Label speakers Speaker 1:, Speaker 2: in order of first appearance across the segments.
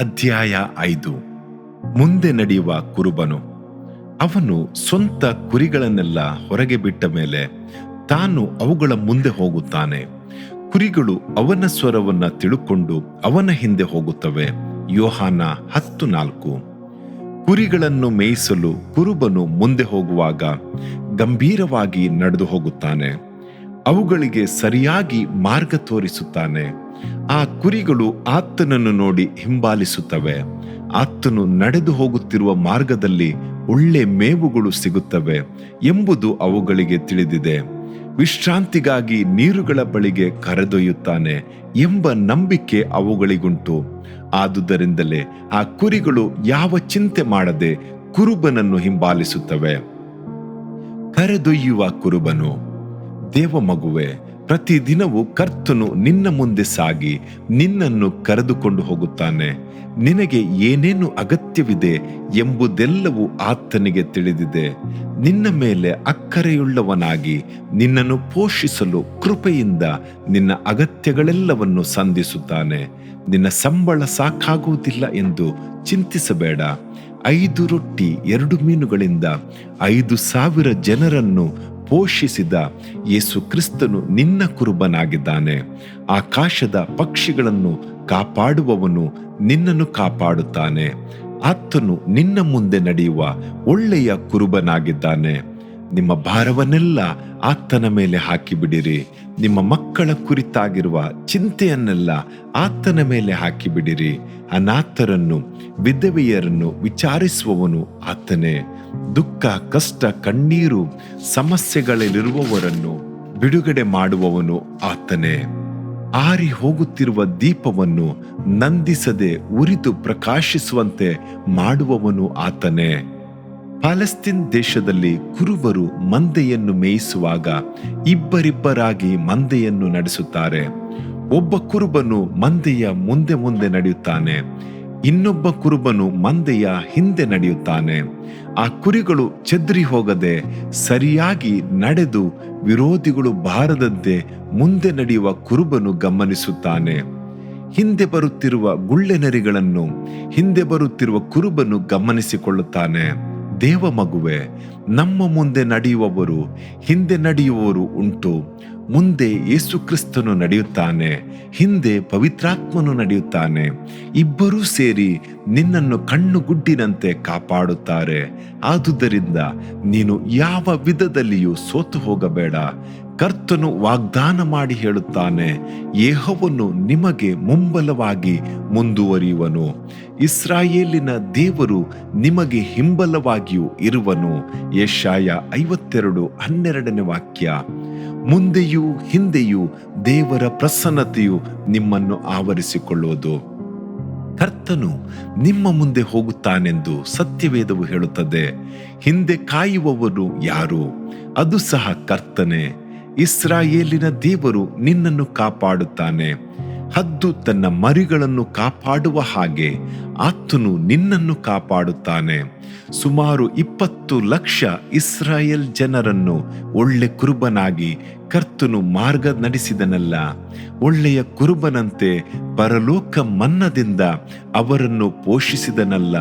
Speaker 1: ಅಧ್ಯಾಯ 5. ಮುಂದೆ ನಡೆಯುವ ಕುರುಬನು. ಅವನು ಸ್ವಂತ ಕುರಿಗಳನ್ನೆಲ್ಲ ಹೊರಗೆ ಬಿಟ್ಟ ಮೇಲೆ ತಾನು ಅವುಗಳ ಮುಂದೆ ಹೋಗುತ್ತಾನೆ. ಕುರಿಗಳು ಅವನ ಸ್ವರವನ್ನ ತಿಳುಕೊಂಡು ಅವನ ಹಿಂದೆ ಹೋಗುತ್ತವೆ. ಯೋಹಾನ 10:4. ಕುರಿಗಳನ್ನು ಮೇಯಿಸಲು ಕುರುಬನು ಮುಂದೆ ಹೋಗುವಾಗ ಗಂಭೀರವಾಗಿ ನಡೆದು ಹೋಗುತ್ತಾನೆ. ಅವುಗಳಿಗೆ ಸರಿಯಾಗಿ ಮಾರ್ಗ ತೋರಿಸುತ್ತಾನೆ. ಆ ಕುರಿಗಳು ಆತನನ್ನು ನೋಡಿ ಹಿಂಬಾಲಿಸುತ್ತವೆ. ಆತನು ನಡೆದು ಹೋಗುತ್ತಿರುವ ಮಾರ್ಗದಲ್ಲಿ ಒಳ್ಳೆ ಮೇವುಗಳು ಸಿಗುತ್ತವೆ ಎಂಬುದು ಅವುಗಳಿಗೆ ತಿಳಿದಿದೆ. ವಿಶ್ರಾಂತಿಗಾಗಿ ನೀರುಗಳ ಬಳಿಗೆ ಕರೆದೊಯ್ಯುತ್ತಾನೆ ಎಂಬ ನಂಬಿಕೆ ಅವುಗಳಿಗುಂಟು. ಆದುದರಿಂದಲೇ ಆ ಕುರಿಗಳು ಯಾವ ಚಿಂತೆ ಮಾಡದೆ ಕುರುಬನನ್ನು ಹಿಂಬಾಲಿಸುತ್ತವೆ. ಕರೆದೊಯ್ಯುವ ಕುರುಬನು. ದೇವ ಮಗುವೆ, ಪ್ರತಿದಿನವೂ ಕರ್ತನು ನಿನ್ನ ಮುಂದೆ ಸಾಗಿ ನಿನ್ನನ್ನು ಕರೆದುಕೊಂಡು ಹೋಗುತ್ತಾನೆ. ನಿನಗೆ ಏನೇನು ಅಗತ್ಯವಿದೆ ಎಂಬುದೆಲ್ಲವೂ ಆತನಿಗೆ ತಿಳಿದಿದೆ. ನಿನ್ನ ಮೇಲೆ ಅಕ್ಕರೆಯುಳ್ಳವನಾಗಿ ನಿನ್ನನ್ನು ಪೋಷಿಸಲು ಕೃಪೆಯಿಂದ ನಿನ್ನ ಅಗತ್ಯಗಳೆಲ್ಲವನ್ನು ಸಂಧಿಸುತ್ತಾನೆ. ನಿನ್ನ ಸಂಬಳ ಸಾಕಾಗುವುದಿಲ್ಲ ಎಂದು ಚಿಂತಿಸಬೇಡ. 5 ರೊಟ್ಟಿ 2 ಮೀನುಗಳಿಂದ 5,000 ಜನರನ್ನು ಪೋಷಿಸಿದ ಯೇಸು ಕ್ರಿಸ್ತನು ನಿನ್ನ ಕುರುಬನಾಗಿದ್ದಾನೆ. ಆಕಾಶದ ಪಕ್ಷಿಗಳನ್ನು ಕಾಪಾಡುವವನು ನಿನ್ನನ್ನು ಕಾಪಾಡುತ್ತಾನೆ. ಆತನು ನಿನ್ನ ಮುಂದೆ ನಡೆಯುವ ಒಳ್ಳೆಯ ಕುರುಬನಾಗಿದ್ದಾನೆ. ನಿಮ್ಮ ಭಾರವನ್ನೆಲ್ಲ ಆತನ ಮೇಲೆ ಹಾಕಿಬಿಡಿರಿ. ನಿಮ್ಮ ಮಕ್ಕಳ ಕುರಿತಾಗಿರುವ ಚಿಂತೆಯನ್ನೆಲ್ಲ ಆತನ ಮೇಲೆ ಹಾಕಿಬಿಡಿರಿ. ಅನಾಥರನ್ನು ವಿಧವೆಯರನ್ನು ವಿಚಾರಿಸುವವನು ಆತನೇ. ದುಃಖ, ಕಷ್ಟ, ಕಣ್ಣೀರು, ಸಮಸ್ಯೆಗಳಲ್ಲಿರುವವರನ್ನು ಬಿಡುಗಡೆ ಮಾಡುವವನು ಆತನೇ. ಆರಿ ಹೋಗುತ್ತಿರುವ ದೀಪವನ್ನು ನಂದಿಸದೆ ಉರಿದು ಪ್ರಕಾಶಿಸುವಂತೆ ಮಾಡುವವನು ಆತನೇ. ಪ್ಯಾಲೆಸ್ತೀನ್ ದೇಶದಲ್ಲಿ ಕುರುಬರು ಮಂದೆಯನ್ನು ಮೇಯಿಸುವಾಗ ಇಬ್ಬರಿಬ್ಬರಾಗಿ ಮಂದೆಯನ್ನು ನಡೆಸುತ್ತಾರೆ. ಒಬ್ಬ ಕುರುಬನು ಮಂದೆಯ ಮುಂದೆ ಮುಂದೆ ನಡೆಯುತ್ತಾನೆ, ಇನ್ನೊಬ್ಬ ಕುರುಬನು ಮಂದೆಯ ಹಿಂದೆ ನಡೆಯುತ್ತಾನೆ. ಆ ಕುರಿಗಳು ಚೆದರಿ ಹೋಗದೆ ಸರಿಯಾಗಿ ನಡೆದು ವಿರೋಧಿಗಳು ಬಾರದಂತೆ ಮುಂದೆ ನಡೆಯುವ ಕುರುಬನು ಗಮನಿಸುತ್ತಾನೆ. ಹಿಂದೆ ಬರುತ್ತಿರುವ ಗುಳ್ಳೆನರಿಗಳನ್ನು ಹಿಂದೆ ಬರುತ್ತಿರುವ ಕುರುಬನು ಗಮನಿಸಿಕೊಳ್ಳುತ್ತಾನೆ. ದೇವ ಮಗುವೆ, ನಮ್ಮ ಮುಂದೆ ನಡೆಯುವವರು ಹಿಂದೆ ನಡೆಯುವವರು ಉಂಟು. ಮುಂದೆ ಯೇಸು ಕ್ರಿಸ್ತನು ನಡೆಯುತ್ತಾನೆ, ಹಿಂದೆ ಪವಿತ್ರಾತ್ಮನು ನಡೆಯುತ್ತಾನೆ. ಇಬ್ಬರೂ ಸೇರಿ ನಿನ್ನನ್ನು ಕಣ್ಣುಗುಡ್ಡಿನಂತೆ ಕಾಪಾಡುತ್ತಾರೆ. ಆದುದರಿಂದ ನೀನು ಯಾವ ವಿಧದಲ್ಲಿಯೂ ಸೋತು ಹೋಗಬೇಡ. ಕರ್ತನು ವಾಗ್ದಾನ ಮಾಡಿ ಹೇಳುತ್ತಾನೆ, ಯೆಹೋವನು ನಿಮಗೆ ಮುಂಬಲವಾಗಿ ಮುಂದುವರಿಯುವನು. ಇಸ್ರಾಯೇಲಿನ ದೇವರು ನಿಮಗೆ ಹಿಂಬಲವಾಗಿಯೂ ಇರುವನು. ಯೆಶಾಯ 52:12 ಮುಂದೆಯೂ ಹಿಂದೆಯೂ ದೇವರ ಪ್ರಸನ್ನತೆಯು ನಿಮ್ಮನ್ನು ಆವರಿಸಿಕೊಳ್ಳುವುದು. ಕರ್ತನು ನಿಮ್ಮ ಮುಂದೆ ಹೋಗುತ್ತಾನೆಂದು ಸತ್ಯವೇದವು ಹೇಳುತ್ತದೆ. ಹಿಂದೆ ಕಾಯುವವನು ಯಾರು? ಅದು ಸಹ ಕರ್ತನೇ. ಇಸ್ರಾಯೇಲಿನ ದೇವರು ನಿನ್ನನ್ನು ಕಾಪಾಡುತ್ತಾನೆ. ಹದ್ದು ತನ್ನ ಮರಿಗಳನ್ನು ಕಾಪಾಡುವ ಹಾಗೆ ಆತನು ನಿನ್ನನ್ನು ಕಾಪಾಡುತ್ತಾನೆ. ಸುಮಾರು 20 ಲಕ್ಷ ಇಸ್ರಾಯೇಲ್ ಜನರನ್ನು ಒಳ್ಳೆ ಕುರುಬನಾಗಿ ಕರ್ತನು ಮಾರ್ಗ ನಡೆಸಿದನಲ್ಲ. ಒಳ್ಳೆಯ ಕುರುಬನಂತೆ ಪರಲೋಕ ಮನ್ನದಿಂದ ಅವರನ್ನು ಪೋಷಿಸಿದನಲ್ಲ.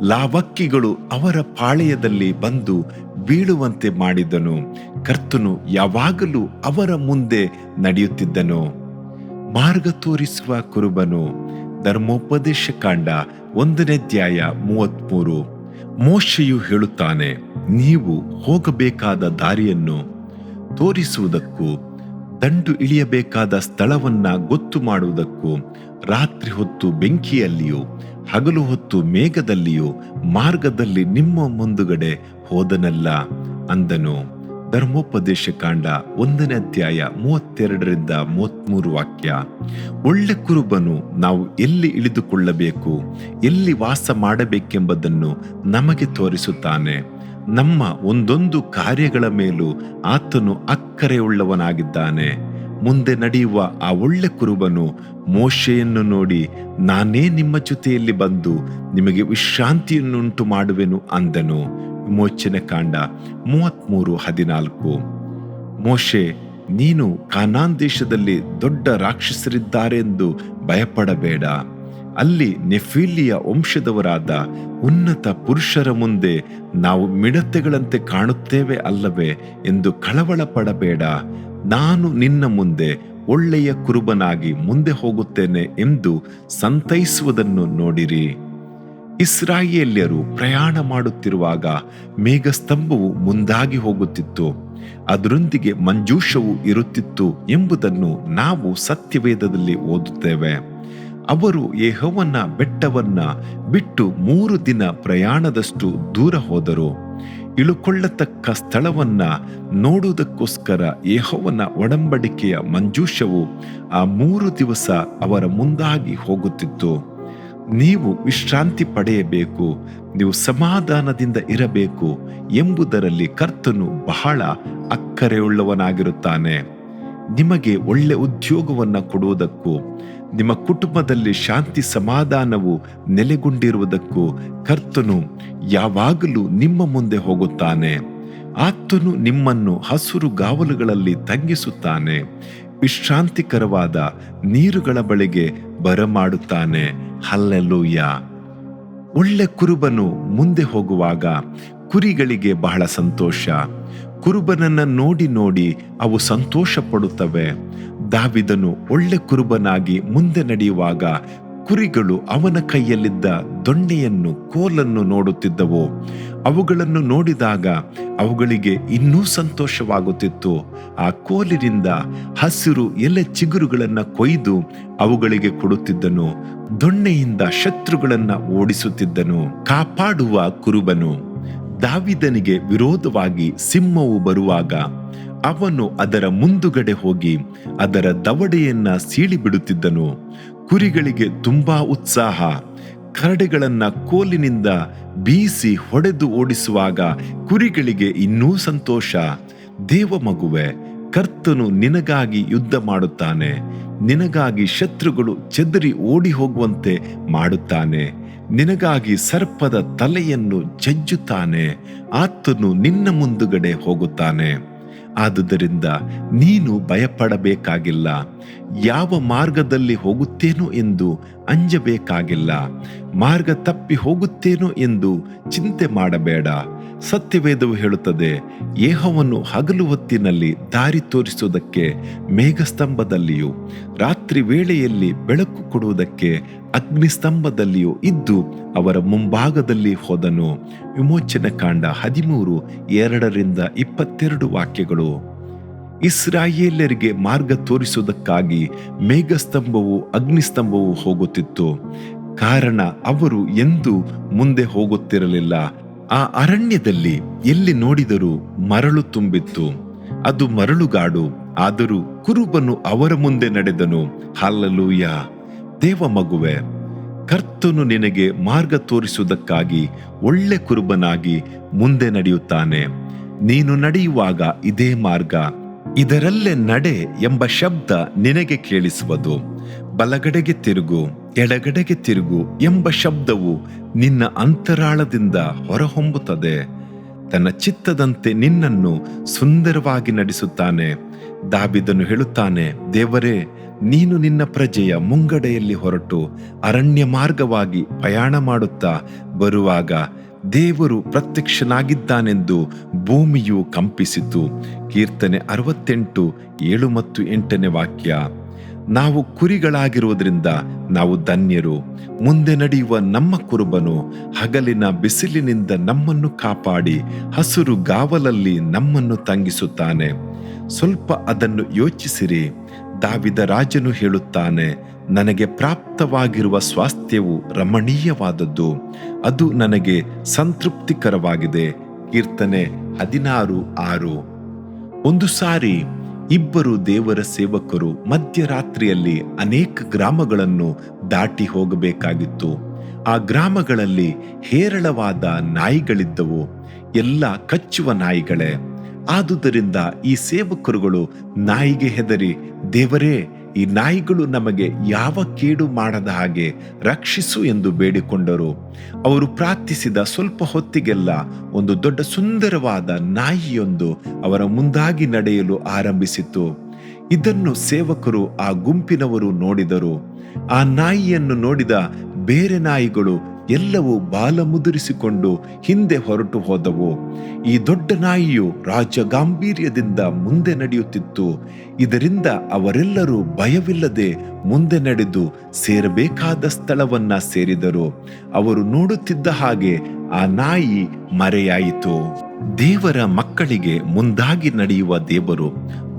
Speaker 1: ಲಾವಕ್ಕಿಗಳು ಅವರ ಪಾಳೆಯದಲ್ಲಿ ಬಂದು ಬೀಳುವಂತೆ ಮಾಡಿದನು. ಕರ್ತನು ಯಾವಾಗಲೂ ಅವರ ಮುಂದೆ ನಡೆಯುತ್ತಿದ್ದನು. ಮಾರ್ಗ ತೋರಿಸುವ ಕುರುಬನು. ಧರ್ಮೋಪದೇಶ ಕಾಂಡ 1:33. ಮೋಶೆಯು ಹೇಳುತ್ತಾನೆ, ನೀವು ಹೋಗಬೇಕಾದ ದಾರಿಯನ್ನು ತೋರಿಸುವುದಕ್ಕೂ ದಂಡು ಇಳಿಯಬೇಕಾದ ಸ್ಥಳವನ್ನ ಗೊತ್ತು ಮಾಡುವುದಕ್ಕೂ ರಾತ್ರಿ ಹೊತ್ತು ಬೆಂಕಿಯಲ್ಲಿಯೂ ಹಗಲು ಹೊತ್ತು ಮೇಘದಲ್ಲಿಯೂ ಮಾರ್ಗದಲ್ಲಿ ನಿಮ್ಮ ಮುಂದುಗಡೆ ಹೋದನಲ್ಲ ಅಂದನು. ಧರ್ಮೋಪದೇಶ ಕಾಂಡ 1:32-33. ಒಳ್ಳೆ ಕುರುಬನು ನಾವು ಎಲ್ಲಿ ಇಳಿದುಕೊಳ್ಳಬೇಕು, ಎಲ್ಲಿ ವಾಸ ಮಾಡಬೇಕೆಂಬುದನ್ನು ನಮಗೆ ತೋರಿಸುತ್ತಾನೆ. ನಮ್ಮ ಒಂದೊಂದು ಕಾರ್ಯಗಳ ಮೇಲೂ ಆತನು ಅಕ್ಕರೆಯುಳ್ಳವನಾಗಿದ್ದಾನೆ. ಮುಂದೆ ನಡೆಯುವ ಆ ಒಳ್ಳೆ ಕುರುಬನು ಮೋಶೆಯನ್ನು ನೋಡಿ, ನಾನೇ ನಿಮ್ಮ ಜೊತೆಯಲ್ಲಿ ಬಂದು ನಿಮಗೆ ವಿಶ್ರಾಂತಿಯನ್ನುಂಟು ಮಾಡುವೆನು ಅಂದನು. ವಿಮೋಚನೆ ಕಾಂಡ 33:14. ಮೋಶೆ, ನೀನು ಕಾನಾನ್ ದೇಶದಲ್ಲಿ ದೊಡ್ಡ ರಾಕ್ಷಸರಿದ್ದಾರೆಂದು ಭಯಪಡಬೇಡ. ಅಲ್ಲಿ ನೆಫೀಲಿಯ ವಂಶದವರಾದ ಉನ್ನತ ಪುರುಷರ ಮುಂದೆ ನಾವು ಮಿಡತೆಗಳಂತೆ ಕಾಣುತ್ತೇವೆ ಅಲ್ಲವೇ ಎಂದು ಕಳವಳ ಪಡಬೇಡ. ನಾನು ನಿನ್ನ ಮುಂದೆ ಒಳ್ಳೆಯ ಕುರುಬನಾಗಿ ಮುಂದೆ ಹೋಗುತ್ತೇನೆ ಎಂದು ಸಂತೈಸುವುದನ್ನು ನೋಡಿರಿ. ಇಸ್ರಾಯೇಲ್ಯರು ಪ್ರಯಾಣ ಮಾಡುತ್ತಿರುವಾಗ ಮೇಘಸ್ತಂಭವು ಮುಂದಾಗಿ ಹೋಗುತ್ತಿತ್ತು, ಅದರೊಂದಿಗೆ ಮಂಜೂಷವು ಇರುತ್ತಿತ್ತು ಎಂಬುದನ್ನು ನಾವು ಸತ್ಯವೇದದಲ್ಲಿ ಓದುತ್ತೇವೆ. ಅವರು ಯೆಹೋವನ ಬೆಟ್ಟವನ್ನ ಬಿಟ್ಟು 3 ದಿನ ಪ್ರಯಾಣದಷ್ಟು ದೂರ ಹೋದರು. ಇಳುಕೊಳ್ಳತಕ್ಕ ಸ್ಥಳವನ್ನ ನೋಡುವುದಕ್ಕೋಸ್ಕರ ಯೆಹೋವನ ಒಡಂಬಡಿಕೆಯ ಮಂಜೂಷವು ಆ 3 ದಿವಸ ಅವರ ಮುಂದಾಗಿ ಹೋಗುತ್ತಿತ್ತು. ನೀವು ವಿಶ್ರಾಂತಿ ಪಡೆಯಬೇಕು, ನೀವು ಸಮಾಧಾನದಿಂದ ಇರಬೇಕು ಎಂಬುದರಲ್ಲಿ ಕರ್ತನು ಬಹಳ ಅಕ್ಕರೆಯುಳ್ಳವನಾಗಿರುತ್ತಾನೆ. ನಿಮಗೆ ಒಳ್ಳೆ ಉದ್ಯೋಗವನ್ನು ಕೊಡುವುದಕ್ಕೂ ನಿಮ್ಮ ಕುಟುಂಬದಲ್ಲಿ ಶಾಂತಿ ಸಮಾಧಾನವು ನೆಲೆಗೊಂಡಿರುವುದಕ್ಕೂ ಕರ್ತನು ಯಾವಾಗಲೂ ನಿಮ್ಮ ಮುಂದೆ ಹೋಗುತ್ತಾನೆ. ಆತನು ನಿಮ್ಮನ್ನು ಹಸುರು ಗಾವಲುಗಳಲ್ಲಿ ತಂಗಿಸುತ್ತಾನೆ, ವಿಶ್ರಾಂತಿಕರವಾದ ನೀರುಗಳ ಬಳಿಗೆ ಬರಮಾಡುತ್ತಾನೆ. ಹಲ್ಲೆಲೂಯ. ಒಳ್ಳೆ ಕುರುಬನು ಮುಂದೆ ಹೋಗುವಾಗ ಕುರಿಗಳಿಗೆ ಬಹಳ ಸಂತೋಷ. ಕುರುಬನನ್ನ ನೋಡಿ ನೋಡಿ ಅವು ಸಂತೋಷ ಪಡುತ್ತವೆ. ದಾವಿದನು ಒಳ್ಳೆ ಕುರುಬನಾಗಿ ಮುಂದೆ ನಡೆಯುವಾಗ ಕುರಿಗಳು ಅವನ ಕೈಯಲ್ಲಿದ್ದ ದೊಣ್ಣೆಯನ್ನು ಕೋಲನ್ನು ನೋಡುತ್ತಿದ್ದವು. ಅವುಗಳನ್ನು ನೋಡಿದಾಗ ಅವುಗಳಿಗೆ ಇನ್ನೂ ಸಂತೋಷವಾಗುತ್ತಿತ್ತು. ಆ ಕೋಲಿನಿಂದ ಹಸಿರು ಎಲೆ ಚಿಗುರುಗಳನ್ನು ಕೊಯ್ದು ಅವುಗಳಿಗೆ ಕೊಡುತ್ತಿದ್ದನು. ದೊಣ್ಣೆಯಿಂದ ಶತ್ರುಗಳನ್ನ ಓಡಿಸುತ್ತಿದ್ದನು. ಕಾಪಾಡುವ ಕುರುಬನು. ದಾವಿದನಿಗೆ ವಿರೋಧವಾಗಿ ಸಿಂಹವು ಬರುವಾಗ ಅವನು ಅದರ ಮುಂದುಗಡೆ ಹೋಗಿ ಅದರ ದವಡೆಯನ್ನ ಸೀಳಿಬಿಡುತ್ತಿದ್ದನು. ಕುರಿಗಳಿಗೆ ತುಂಬಾ ಉತ್ಸಾಹ. ಕರಡೆಗಳನ್ನ ಕೋಲಿನಿಂದ ಬೀಸಿ ಹೊಡೆದು ಓಡಿಸುವಾಗ ಕುರಿಗಳಿಗೆ ಇನ್ನೂ ಸಂತೋಷ. ದೇವ ಮಗುವೆ, ಕರ್ತನು ನಿನಗಾಗಿ ಯುದ್ಧ ಮಾಡುತ್ತಾನೆ. ನಿನಗಾಗಿ ಶತ್ರುಗಳು ಚೆದರಿ ಓಡಿ ಹೋಗುವಂತೆ ಮಾಡುತ್ತಾನೆ. ನಿನಗಾಗಿ ಸರ್ಪದ ತಲೆಯನ್ನು ಜಜ್ಜುತ್ತಾನೆ. ಆತನು ನಿನ್ನ ಮುಂದುಗಡೆ ಹೋಗುತ್ತಾನೆ. ಆದುದರಿಂದ ನೀನು ಭಯಪಡಬೇಕಾಗಿಲ್ಲ. ಯಾವ ಮಾರ್ಗದಲ್ಲಿ ಹೋಗುತ್ತೇನೋ ಎಂದು ಅಂಜಬೇಕಾಗಿಲ್ಲ. ಮಾರ್ಗ ತಪ್ಪಿ ಹೋಗುತ್ತೇನೋ ಎಂದು ಚಿಂತೆ ಮಾಡಬೇಡ. ಸತ್ಯವೇದವು ಹೇಳುತ್ತದೆ, ಯೆಹೋವನು ಹಗಲು ಹೊತ್ತಿನಲ್ಲಿ ದಾರಿ ತೋರಿಸುವುದಕ್ಕೆ ಮೇಘಸ್ತಂಭದಲ್ಲಿಯೂ ರಾತ್ರಿ ವೇಳೆಯಲ್ಲಿ ಬೆಳಕು ಕೊಡುವುದಕ್ಕೆ ಅಗ್ನಿಸ್ತಂಭದಲ್ಲಿಯೂ ಇದ್ದು ಅವರ ಮುಂಭಾಗದಲ್ಲಿ ಹೋದನು. ವಿಮೋಚನೆ ಕಾಂಡ 13:2-22 ವಾಕ್ಯಗಳು. ಇಸ್ರಾಯೇಲ್ಯರಿಗೆ ಮಾರ್ಗ ತೋರಿಸುವುದಕ್ಕಾಗಿ ಮೇಘಸ್ತಂಭವು ಅಗ್ನಿಸ್ತಂಭವು ಹೋಗುತ್ತಿತ್ತು. ಕಾರಣ ಅವರು ಎಂದೂ ಮುಂದೆ ಹೋಗುತ್ತಿರಲಿಲ್ಲ. ಆ ಅರಣ್ಯದಲ್ಲಿ ಎಲ್ಲಿ ನೋಡಿದರೂ ಮರಳು ತುಂಬಿತ್ತು. ಅದು ಮರಳುಗಾಡು. ಆದರೂ ಕುರುಬನು ಅವರ ಮುಂದೆ ನಡೆದನು. ಹಲ್ಲೆಲೂಯ. ದೇವ ಮಗುವೆ, ಕರ್ತನು ನಿನಗೆ ಮಾರ್ಗ ತೋರಿಸುವುದಕ್ಕಾಗಿ ಒಳ್ಳೆ ಕುರುಬನಾಗಿ ಮುಂದೆ ನಡೆಯುತ್ತಾನೆ. ನೀನು ನಡೆಯುವಾಗ ಇದೇ ಮಾರ್ಗ, ಇದರಲ್ಲೇ ನಡೆ ಎಂಬ ಶಬ್ದ ನಿನಗೆ ಕೇಳಿಸುವುದು. ಬಲಗಡೆಗೆ ತಿರುಗು, ಎಡಗಡೆಗೆ ತಿರುಗು ಎಂಬ ಶಬ್ದವು ನಿನ್ನ ಅಂತರಾಳದಿಂದ ಹೊರಹೊಮ್ಮುತ್ತದೆ. ತನ್ನ ಚಿತ್ತದಂತೆ ನಿನ್ನನ್ನು ಸುಂದರವಾಗಿ ನಡೆಸುತ್ತಾನೆ. ದಾವಿದನು ಹೇಳುತ್ತಾನೆ, ದೇವರೇ, ನೀನು ನಿನ್ನ ಪ್ರಜೆಯ ಮುಂಗಡೆಯಲ್ಲಿ ಹೊರಟು ಅರಣ್ಯ ಮಾರ್ಗವಾಗಿ ಪ್ರಯಾಣ ಮಾಡುತ್ತಾ ಬರುವಾಗ ದೇವರು ಪ್ರತ್ಯಕ್ಷನಾಗಿದ್ದಾನೆಂದು ಭೂಮಿಯು ಕಂಪಿಸಿತು. ಕೀರ್ತನೆ 68:7-8 ವಾಕ್ಯ. ನಾವು ಕುರಿಗಳಾಗಿರುವುದರಿಂದ ನಾವು ಧನ್ಯರು. ಮುಂದೆ ನಡೆಯುವ ನಮ್ಮ ಕುರುಬನು ಹಗಲಿನ ಬಿಸಿಲಿನಿಂದ ನಮ್ಮನ್ನು ಕಾಪಾಡಿ ಹಸುರು ಗಾವಲಲ್ಲಿ ನಮ್ಮನ್ನು ತಂಗಿಸುತ್ತಾನೆ. ಸ್ವಲ್ಪ ಅದನ್ನು ಯೋಚಿಸಿರಿ. ದಾವಿದ ರಾಜನು ಹೇಳುತ್ತಾನೆ, ನನಗೆ ಪ್ರಾಪ್ತವಾಗಿರುವ ಸ್ವಾಸ್ಥ್ಯವು ರಮಣೀಯವಾದದ್ದು, ಅದು ನನಗೆ ಸಂತೃಪ್ತಿಕರವಾಗಿದೆ. ಕೀರ್ತನೆ 16:6. ಒಂದು ಸಾರಿ ಇಬ್ಬರು ದೇವರ ಸೇವಕರು ಮಧ್ಯರಾತ್ರಿಯಲ್ಲಿ ಅನೇಕ ಗ್ರಾಮಗಳನ್ನು ದಾಟಿ ಹೋಗಬೇಕಾಗಿತ್ತು. ಆ ಗ್ರಾಮಗಳಲ್ಲಿ ಹೇರಳವಾದ ನಾಯಿಗಳಿದ್ದವು. ಎಲ್ಲ ಕಚ್ಚುವ ನಾಯಿಗಳೇ. ಆದುದರಿಂದ ಈ ಸೇವಕರುಗಳು ನಾಯಿಗೆ ಹೆದರಿ, ದೇವರೇ, ಈ ನಾಯಿಗಳು ನಮಗೆ ಯಾವ ಕೇಡು ಮಾಡದ ಹಾಗೆ ರಕ್ಷಿಸು ಎಂದು ಬೇಡಿಕೊಂಡರು. ಅವರು ಪ್ರಾರ್ಥಿಸಿದ ಸ್ವಲ್ಪ ಹೊತ್ತಿಗೆಲ್ಲ ಒಂದು ದೊಡ್ಡ ಸುಂದರವಾದ ನಾಯಿಯೊಂದು ಅವರ ಮುಂದಾಗಿ ನಡೆಯಲು ಆರಂಭಿಸಿತು. ಇದನ್ನು ಸೇವಕರು ಆ ಗುಂಪಿನವರು ನೋಡಿದರು. ಆ ನಾಯಿಯನ್ನು ನೋಡಿದ ಬೇರೆ ನಾಯಿಗಳು ಎಲ್ಲವೂ ಬಾಲ ಮುದುರಿಸಿಕೊಂಡು ಹಿಂದೆ ಹೊರಟು ಹೋದವು. ಈ ದೊಡ್ಡ ನಾಯಿಯು ರಾಜ ಗಾಂಭೀರ್ಯದಿಂದ ಮುಂದೆ ನಡೆಯುತ್ತಿತ್ತು. ಇದರಿಂದ ಅವರೆಲ್ಲರೂ ಭಯವಿಲ್ಲದೆ ಮುಂದೆ ನಡೆದು ಸೇರಬೇಕಾದ ಸ್ಥಳವನ್ನ ಸೇರಿದರು. ಅವರು ನೋಡುತ್ತಿದ್ದ ಹಾಗೆ ಆ ನಾಯಿ ಮರೆಯಾಯಿತು. ದೇವರ ಮಕ್ಕಳಿಗೆ ಮುಂದಾಗಿ ನಡೆಯುವ ದೇವರು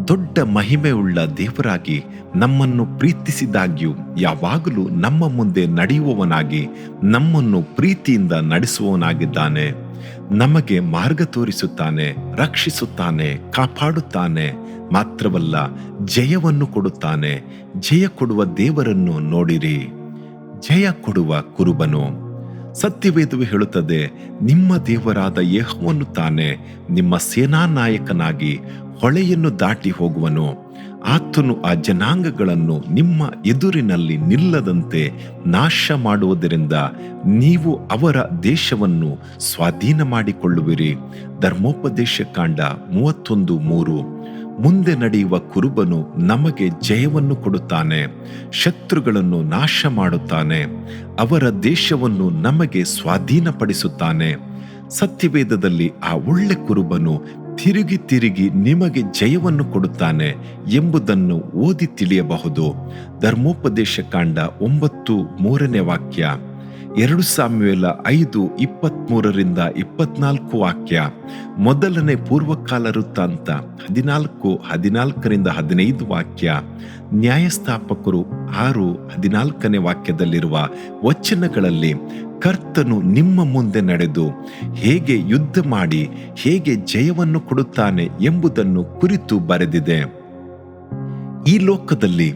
Speaker 1: ದೊಡ್ಡ ಮಹಿಮೆಯುಳ್ಳ ದೇವರಾಗಿ ನಮ್ಮನ್ನು ಪ್ರೀತಿಸಿದಾಗ್ಯೂ ಯಾವಾಗಲೂ ನಮ್ಮ ಮುಂದೆ ನಡೆಯುವವನಾಗಿ ನಮ್ಮನ್ನು ಪ್ರೀತಿಯಿಂದ ನಡೆಸುವವನಾಗಿದ್ದಾನೆ. ನಮಗೆ ಮಾರ್ಗ ತೋರಿಸುತ್ತಾನೆ, ರಕ್ಷಿಸುತ್ತಾನೆ, ಕಾಪಾಡುತ್ತಾನೆ. ಮಾತ್ರವಲ್ಲ, ಜಯವನ್ನು ಕೊಡುತ್ತಾನೆ. ಜಯ ಕೊಡುವ ದೇವರನ್ನು ನೋಡಿರಿ. ಜಯ ಕೊಡುವ ಕುರುಬನು. ಸತ್ಯವೇದವು ಹೇಳುತ್ತದೆ, ನಿಮ್ಮ ದೇವರಾದ ಯೆಹೋವನು ತಾನೇ ನಿಮ್ಮ ಸೇನಾ ನಾಯಕನಾಗಿ ಹೊಳೆಯನ್ನು ದಾಟಿ ಹೋಗುವನು. ಆತನು ಆ ಜನಾಂಗಗಳನ್ನು ನಿಮ್ಮ ಎದುರಿನಲ್ಲಿ ನಿಲ್ಲದಂತೆ ನಾಶ ಮಾಡುವುದರಿಂದ ನೀವು ಅವರ ದೇಶವನ್ನು ಸ್ವಾಧೀನ ಮಾಡಿಕೊಳ್ಳುವಿರಿ. ಧರ್ಮೋಪದೇಶ ಕಾಂಡ 31:3. ಮುಂದೆ ನಡೆಯುವ ಕುರುಬನು ನಮಗೆ ಜಯವನ್ನು ಕೊಡುತ್ತಾನೆ, ಶತ್ರುಗಳನ್ನು ನಾಶ ಮಾಡುತ್ತಾನೆ, ಅವರ ದೇಶವನ್ನು ನಮಗೆ ಸ್ವಾಧೀನಪಡಿಸುತ್ತಾನೆ. ಸತ್ಯವೇದದಲ್ಲಿ ಆ ಒಳ್ಳೆ ಕುರುಬನು ತಿರುಗಿ ತಿರುಗಿ ನಿಮಗೆ ಜಯವನ್ನು ಕೊಡುತ್ತಾನೆ ಎಂಬುದನ್ನು ಓದಿ ತಿಳಿಯಬಹುದು. ಧರ್ಮೋಪದೇಶ ಕಾಂಡ 9:3 ವಾಕ್ಯ, 2 ಸಾಮ್ಯುಯೇಲ 5:23-24 ವಾಕ್ಯ, ಮೊದಲನೇ ಪೂರ್ವಕಾಲ ವೃತ್ತಾಂತ 14:14-15 ವಾಕ್ಯ, ನ್ಯಾಯಸ್ಥಾಪಕರು 6:14 ವಾಕ್ಯದಲ್ಲಿರುವ ವಚನಗಳಲ್ಲಿ ಕರ್ತನು ನಿಮ್ಮ ಮುಂದೆ ನಡೆದು ಹೇಗೆ ಯುದ್ಧ ಮಾಡಿ ಹೇಗೆ ಜಯವನ್ನು ಕೊಡುತ್ತಾನೆ ಎಂಬುದನ್ನು ಕುರಿತು ಬರೆದಿದೆ. ಈ ಲೋಕದಲ್ಲಿ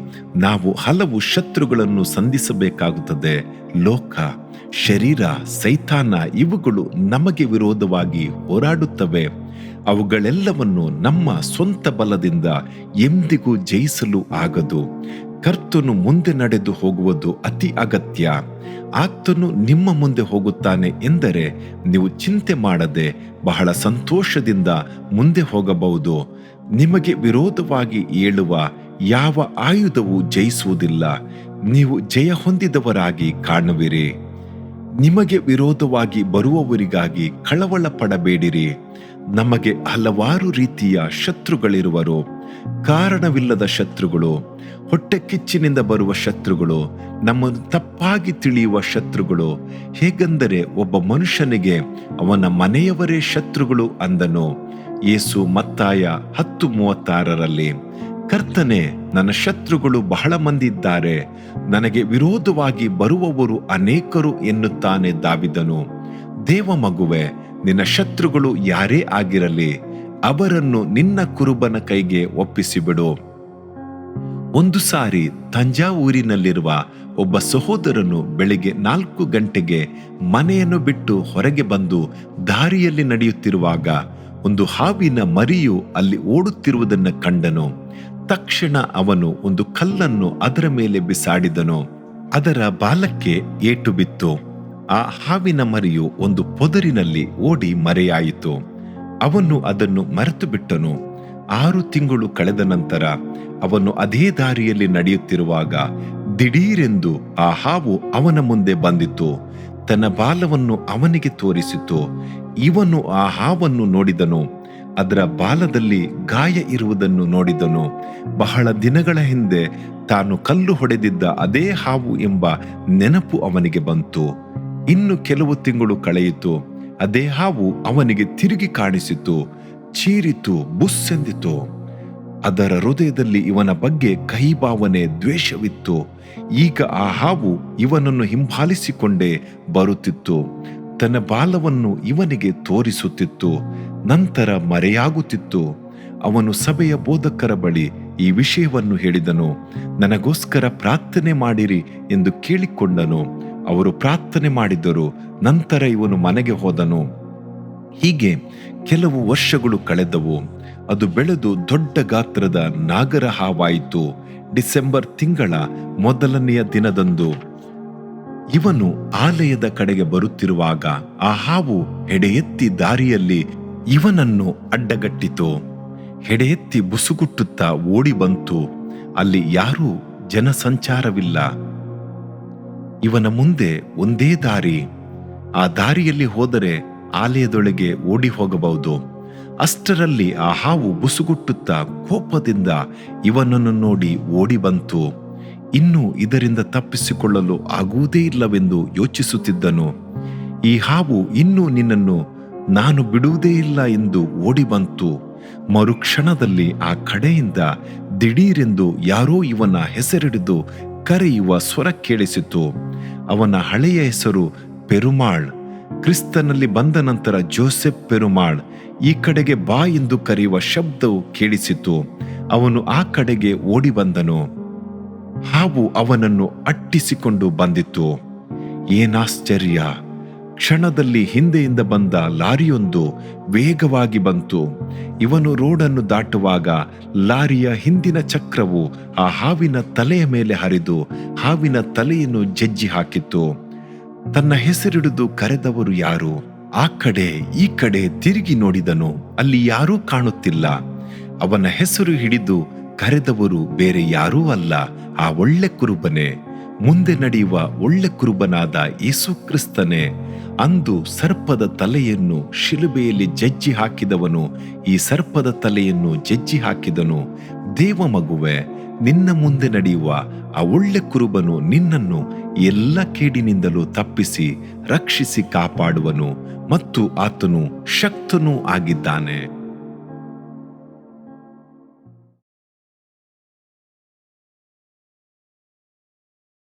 Speaker 1: ನಾವು ಹಲವು ಶತ್ರುಗಳನ್ನು ಸಂಧಿಸಬೇಕಾಗುತ್ತದೆ. ಲೋಕ, ಶರೀರ, ಸೈತಾನ ಇವುಗಳು ನಮಗೆ ವಿರೋಧವಾಗಿ ಹೋರಾಡುತ್ತವೆ. ಅವುಗಳೆಲ್ಲವನ್ನು ನಮ್ಮ ಸ್ವಂತ ಬಲದಿಂದ ಎಂದಿಗೂ ಜಯಿಸಲು ಆಗದು. ಕರ್ತನು ಮುಂದೆ ನಡೆದು ಹೋಗುವುದು ಅತಿ ಅಗತ್ಯ. ಆತನು ನಿಮ್ಮ ಮುಂದೆ ಹೋಗುತ್ತಾನೆ ಎಂದರೆ ನೀವು ಚಿಂತೆ ಮಾಡದೆ ಬಹಳ ಸಂತೋಷದಿಂದ ಮುಂದೆ ಹೋಗಬಹುದು. ನಿಮಗೆ ವಿರೋಧವಾಗಿ ಏಳುವ ಯಾವ ಆಯುಧವೂ ಜಯಿಸುವುದಿಲ್ಲ. ನೀವು ಜಯ ಹೊಂದಿದವರಾಗಿ ಕಾಣುವಿರಿ. ನಿಮಗೆ ವಿರೋಧವಾಗಿ ಬರುವವರಿಗಾಗಿ ಕಳವಳ ಪಡಬೇಡಿರಿ. ನಮಗೆ ಹಲವಾರು ರೀತಿಯ ಶತ್ರುಗಳಿರುವರು. ಕಾರಣವಿಲ್ಲದ ಶತ್ರುಗಳು, ಹೊಟ್ಟೆ ಕಿಚ್ಚಿನಿಂದ ಬರುವ ಶತ್ರುಗಳು, ನಮ್ಮನ್ನು ತಪ್ಪಾಗಿ ತಿಳಿಯುವ ಶತ್ರುಗಳು. ಹೇಗೆಂದರೆ ಒಬ್ಬ ಮನುಷ್ಯನಿಗೆ ಅವನ ಮನೆಯವರೇ ಶತ್ರುಗಳು ಅಂದನು. ಯೇಸು ಮತ್ತಾಯ 10:36 ಕರ್ತನೇ, ನನ್ನ ಶತ್ರುಗಳು ಬಹಳ ಮಂದಿ ಇದ್ದಾರೆ, ನನಗೆ ವಿರೋಧವಾಗಿ ಬರುವವರು ಅನೇಕರು ಎನ್ನುತ್ತಾನೆ ದಾವೀದನು. ದೇವ ಮಗುವೆ, ನಿನ್ನ ಶತ್ರುಗಳು ಯಾರೇ ಆಗಿರಲಿ, ಅವರನ್ನು ನಿನ್ನ ಕುರುಬನ ಕೈಗೆ ಒಪ್ಪಿಸಿಬಿಡು. ಒಂದು ಸಾರಿ ತಂಜಾವೂರಿನಲ್ಲಿರುವ ಒಬ್ಬ ಸಹೋದರನು ಬೆಳಿಗ್ಗೆ 4 ಗಂಟೆಗೆ ಮನೆಯನ್ನು ಬಿಟ್ಟು ಹೊರಗೆ ಬಂದು ದಾರಿಯಲ್ಲಿ ನಡೆಯುತ್ತಿರುವಾಗ ಒಂದು ಹಾವಿನ ಮರಿಯು ಅಲ್ಲಿ ಓಡುತ್ತಿರುವುದನ್ನು ಕಂಡನು. ತಕ್ಷಣ ಅವನು ಒಂದು ಕಲ್ಲನ್ನು ಅದರ ಮೇಲೆ ಬಿಸಾಡಿದನು. ಅದರ ಬಾಲಕ್ಕೆ ಏಟು ಬಿತ್ತು. ಆ ಹಾವಿನ ಮರಿಯು ಒಂದು ಪೊದರಿನಲ್ಲಿ ಓಡಿ ಮರೆಯಾಯಿತು. ಅವನು ಅದನ್ನು ಮರೆತು ಬಿಟ್ಟನು. 6 ತಿಂಗಳು ಕಳೆದ ನಂತರ ಅವನು ಅದೇ ದಾರಿಯಲ್ಲಿ ನಡೆಯುತ್ತಿರುವಾಗ ದಿಢೀರೆಂದು ಆ ಹಾವು ಅವನ ಮುಂದೆ ಬಂದಿತು. ತನ್ನ ಬಾಲವನ್ನು ಅವನಿಗೆ ತೋರಿಸಿತು. ಇವನು ಆ ಹಾವನ್ನು ನೋಡಿದನು. ಅದರ ಬಾಲದಲ್ಲಿ ಗಾಯ ಇರುವುದನ್ನು ನೋಡಿದನು. ಬಹಳ ದಿನಗಳ ಹಿಂದೆ ತಾನು ಕಲ್ಲು ಹೊಡೆದಿದ್ದ ಅದೇ ಹಾವು ಎಂಬ ನೆನಪು ಅವನಿಗೆ ಬಂತು. ಇನ್ನು ಕೆಲವು ತಿಂಗಳು ಕಳೆಯಿತು. ಅದೇ ಹಾವು ಅವನಿಗೆ ತಿರುಗಿ ಕಾಣಿಸಿತು. ಚೀರಿತು, ಬುಸ್ಸೆಂದಿತು. ಅದರ ಹೃದಯದಲ್ಲಿ ಇವನ ಬಗ್ಗೆ ಕಹಿಭಾವನೆ, ದ್ವೇಷವಿತ್ತು. ಈಗ ಆ ಹಾವು ಇವನನ್ನು ಹಿಂಬಾಲಿಸಿಕೊಂಡೇ ಬರುತ್ತಿತ್ತು. ತನ್ನ ಬಾಲವನ್ನು ಇವನಿಗೆ ತೋರಿಸುತ್ತಿತ್ತು. ನಂತರ ಮರೆಯಾಗುತ್ತಿತ್ತು. ಅವನು ಸಭೆಯ ಬೋಧಕರ ಬಳಿ ಈ ವಿಷಯವನ್ನು ಹೇಳಿದನು. ನನಗೋಸ್ಕರ ಪ್ರಾರ್ಥನೆ ಮಾಡಿರಿ ಎಂದು ಕೇಳಿಕೊಂಡನು. ಅವರು ಪ್ರಾರ್ಥನೆ ಮಾಡಿದರು. ನಂತರ ಇವನು ಮನೆಗೆ ಹೋದನು. ಹೀಗೆ ಕೆಲವು ವರ್ಷಗಳು ಕಳೆದವು. ಅದು ಬೆಳೆದು ದೊಡ್ಡ ಗಾತ್ರದ ನಾಗರ ಹಾವಾಯಿತು. ಡಿಸೆಂಬರ್ ತಿಂಗಳ ಮೊದಲನೆಯ ದಿನದಂದು ಇವನು ಆಲಯದ ಕಡೆಗೆ ಬರುತ್ತಿರುವಾಗ ಆ ಹಾವು ಹೆಡೆಯೆತ್ತಿ ದಾರಿಯಲ್ಲಿ ಇವನನ್ನು ಅಡ್ಡಗಟ್ಟಿತು. ಹೆಡೆಯೆತ್ತಿ ಬುಸುಗುಟ್ಟುತ್ತಾ ಓಡಿ ಬಂತು. ಅಲ್ಲಿ ಯಾರೂ ಜನಸಂಚಾರವಿಲ್ಲ. ಇವನ ಮುಂದೆ ಒಂದೇ ದಾರಿ. ಆ ದಾರಿಯಲ್ಲಿ ಹೋದರೆ ಆಲಯದೊಳಗೆ ಓಡಿ ಹೋಗಬಹುದು. ಅಷ್ಟರಲ್ಲಿ ಆ ಹಾವು ಬುಸುಗುಟ್ಟುತ್ತಾ ಕೋಪದಿಂದ ಇವನನ್ನು ನೋಡಿ ಓಡಿ ಬಂತು. ಇನ್ನು ಇದರಿಂದ ತಪ್ಪಿಸಿಕೊಳ್ಳಲು ಆಗುವುದೇ ಇಲ್ಲವೆಂದು ಯೋಚಿಸುತ್ತಿದ್ದನು. ಈ ಹಾವು ಇನ್ನೂ ನಿನ್ನನ್ನು ನಾನು ಬಿಡುವುದೇ ಇಲ್ಲ ಎಂದು ಓಡಿ ಬಂತು. ಮರುಕ್ಷಣದಲ್ಲಿ ಆ ಕಡೆಯಿಂದ ದಿಢೀರೆಂದು ಯಾರೋ ಇವನ ಹೆಸರಿಡಿದು ಕರೆಯುವ ಸ್ವರ ಕೇಳಿಸಿತು. ಅವನ ಹಳೆಯ ಹೆಸರು ಪೆರುಮಾಳ್. ಕ್ರಿಸ್ತನಲ್ಲಿ ಬಂದ ನಂತರ ಜೋಸೆಫ್ ಪೆರುಮಾಳ್. ಈ ಕಡೆಗೆ ಬಾ ಎಂದು ಕರೆಯುವ ಶಬ್ದವು ಕೇಳಿಸಿತು. ಅವನು ಆ ಕಡೆಗೆ ಓಡಿ ಬಂದನು. ಹಾವು ಅವನನ್ನು ಅಟ್ಟಿಸಿಕೊಂಡು ಬಂದಿತು. ಏನಾಶ್ಚರ್ಯ! ಕ್ಷಣದಲ್ಲಿ ಹಿಂದೆಯಿಂದ ಬಂದ ಲಾರಿಯೊಂದು ವೇಗವಾಗಿ ಬಂತು. ಇವನು ರೋಡನ್ನು ದಾಟುವಾಗ ಲಾರಿಯ ಹಿಂದಿನ ಚಕ್ರವು ಆ ಹಾವಿನ ತಲೆಯ ಮೇಲೆ ಹರಿದು ಹಾವಿನ ತಲೆಯನ್ನು ಜಜ್ಜಿ ಹಾಕಿತು. ತನ್ನ ಹೆಸರಿಡಿದು ಕರೆದವರು ಯಾರು? ಆ ಕಡೆ ಈ ಕಡೆ ತಿರುಗಿ ನೋಡಿದನು. ಅಲ್ಲಿ ಯಾರೂ ಕಾಣುತ್ತಿಲ್ಲ. ಅವನ ಹೆಸರು ಹಿಡಿದು ಕರೆದವರು ಬೇರೆ ಯಾರೂ ಅಲ್ಲ, ಆ ಒಳ್ಳೆ ಕುರುಬನೇ, ಮುಂದೆ ನಡೆಯುವ ಒಳ್ಳೆ ಕುರುಬನಾದ ಯೇಸು ಕ್ರಿಸ್ತನೇ. ಅಂದು ಸರ್ಪದ ತಲೆಯನ್ನು ಶಿಲುಬೆಯಲ್ಲಿ ಜಜ್ಜಿ ಹಾಕಿದವನು ಈ ಸರ್ಪದ ತಲೆಯನ್ನು ಜಜ್ಜಿ ಹಾಕಿದನು. ದೇವ ಮಗುವೆ, ನಿನ್ನ ಮುಂದೆ ನಡೆಯುವ ಆ ಒಳ್ಳೆ ಕುರುಬನು ನಿನ್ನನ್ನು ಎಲ್ಲ ಕೇಡಿನಿಂದಲೂ ತಪ್ಪಿಸಿ ರಕ್ಷಿಸಿ ಕಾಪಾಡುವನು ಮತ್ತು ಆತನು ಶಕ್ತನೂ ಆಗಿದ್ದಾನೆ.